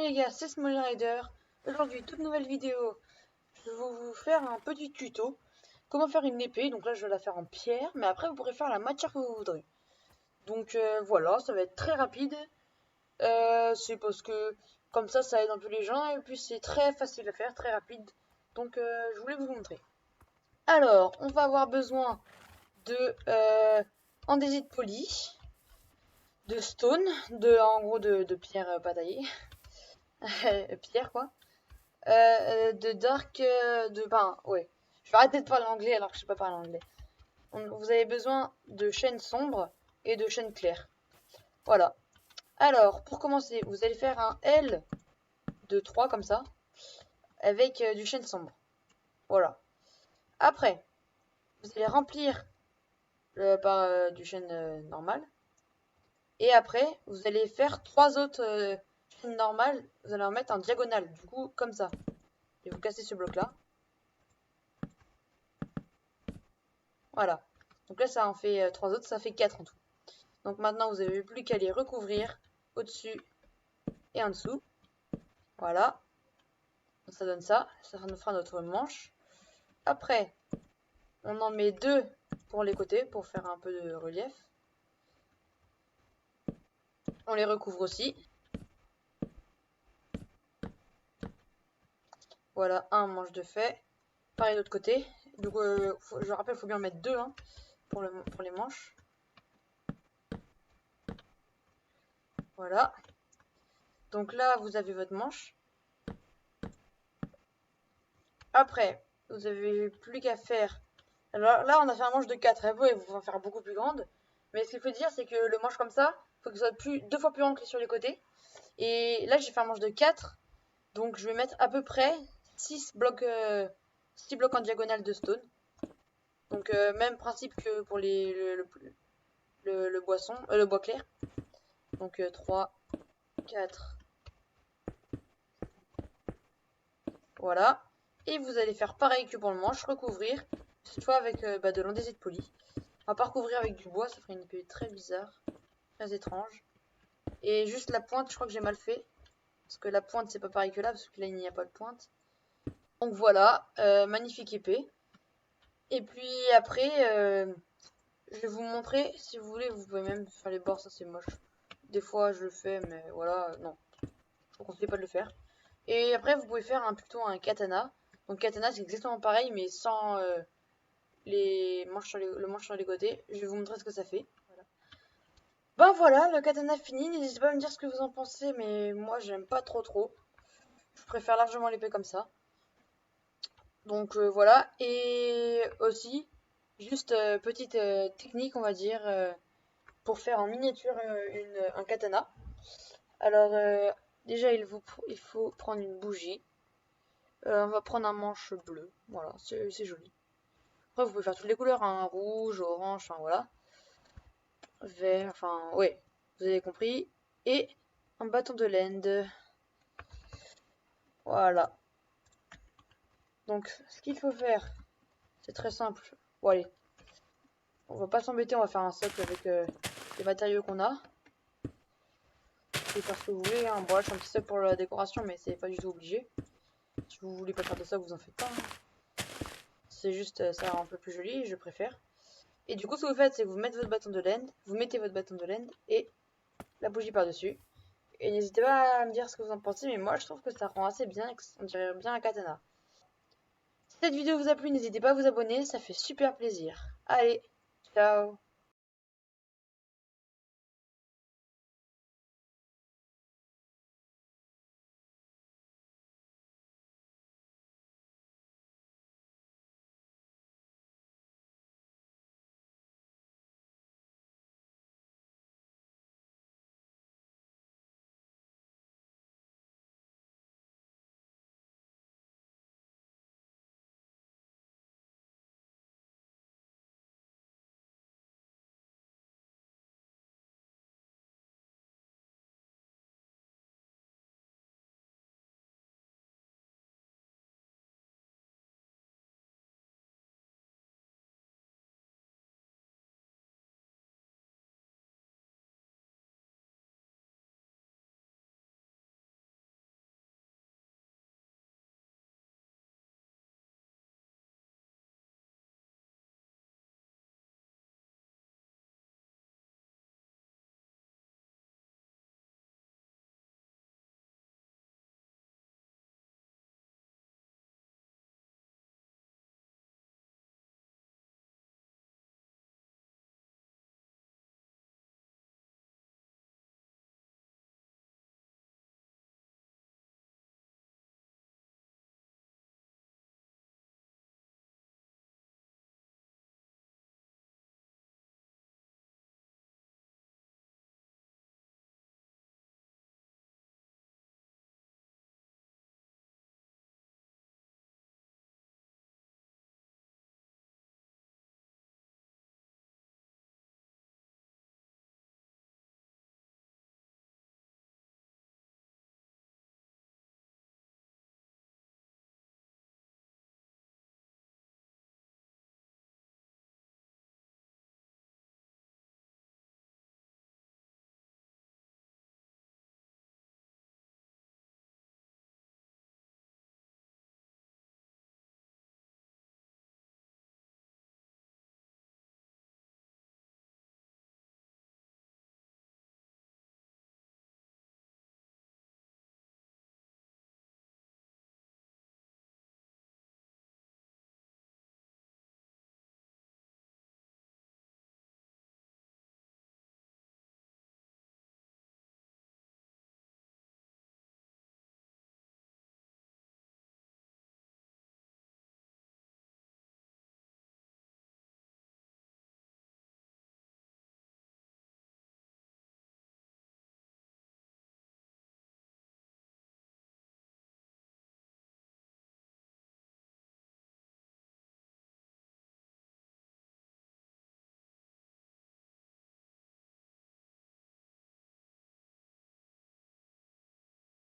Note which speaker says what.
Speaker 1: les gars, c'est Small Rider. Aujourd'hui, toute nouvelle vidéo. Je vais vous faire un petit tuto. Comment faire une épée. Donc là, je vais la faire en pierre. Mais après, vous pourrez faire la matière que vous voudrez. Donc voilà, ça va être très rapide. C'est parce que comme ça aide un peu les gens. Et puis c'est très facile à faire, très rapide. Donc je voulais vous montrer. Alors, on va avoir besoin de andésite poli, de stone, en gros de pierre pas taillée. Pierre quoi. De dark, ouais. Je vais arrêter de parler anglais alors que je sais pas parler anglais. Vous avez besoin de chaînes sombres et de chaînes claires. Voilà. Alors, pour commencer, vous allez faire un L de 3 comme ça, avec du chêne sombre. Voilà. Après, vous allez remplir par du chêne normal. Et après, vous allez faire 3 autres chaînes normales. Vous allez en mettre en diagonale, du coup, comme ça. Et vous cassez ce bloc-là. Voilà. Donc là, ça en fait 3 autres, ça fait 4 en tout. Donc maintenant, vous n'avez plus qu'à les recouvrir au-dessus et en dessous. Voilà. Donc ça donne ça. Ça nous fera notre manche. Après, on en met 2 pour les côtés pour faire un peu de relief. On les recouvre aussi. Voilà, un manche de fait. Pareil de l'autre côté. Donc, je rappelle, il faut bien en mettre 2 hein, pour les manches. Voilà. Donc là, vous avez votre manche. Après, vous n'avez plus qu'à faire. Alors là, on a fait un manche de 4. Et vous pouvez en faire beaucoup plus grande. Mais ce qu'il faut dire, c'est que le manche comme ça, il faut que ce soit 2 fois plus grand que sur les côtés. Et là, j'ai fait un manche de 4. Donc, je vais mettre à peu près 6 blocs, 6 blocs en diagonale de stone. Donc, même principe que pour le bois clair. Donc, 3, 4. Voilà. Et vous allez faire pareil que pour le manche, recouvrir. Cette fois avec de l'andésite poli. On va pas recouvrir avec du bois, ça ferait une épée très bizarre. Très étrange. Et juste la pointe, je crois que j'ai mal fait. Parce que la pointe, c'est pas pareil que là, parce que là, il n'y a pas de pointe. Donc voilà, magnifique épée. Et puis après, je vais vous montrer, si vous voulez, vous pouvez même faire les bords, ça c'est moche. Des fois je le fais, mais voilà, non. Je vous conseille pas de le faire. Et après, vous pouvez faire plutôt un katana. Donc katana, c'est exactement pareil, mais sans les manches le manche sur les côtés. Je vais vous montrer ce que ça fait. Voilà. Ben voilà, le katana fini. N'hésitez pas à me dire ce que vous en pensez, mais moi j'aime pas trop. Je préfère largement l'épée comme ça. Donc voilà. Et aussi, juste petite technique, on va dire, pour faire en miniature un katana. Alors déjà, il faut prendre une bougie. On va prendre un manche bleu. Voilà, c'est joli. Après, vous pouvez faire toutes les couleurs, hein, rouge, orange, enfin voilà. Vert, enfin, ouais, vous avez compris. Et un bâton de laine. Voilà. Donc, ce qu'il faut faire, c'est très simple. Bon, allez. On va pas s'embêter, on va faire un socle avec les matériaux qu'on a. Vous pouvez faire ce que vous voulez, hein. Bon, là, je fais un petit socle pour la décoration, mais c'est pas du tout obligé. Si vous voulez pas faire de ça, vous en faites pas. Hein. C'est juste ça rend un peu plus joli, je préfère. Et du coup, ce que vous faites, c'est que vous mettez votre bâton de laine, vous mettez votre bâton de laine et la bougie par-dessus. Et n'hésitez pas à me dire ce que vous en pensez, mais moi je trouve que ça rend assez bien, on dirait bien un katana. Si cette vidéo vous a plu, n'hésitez pas à vous abonner, ça fait super plaisir. Allez, ciao!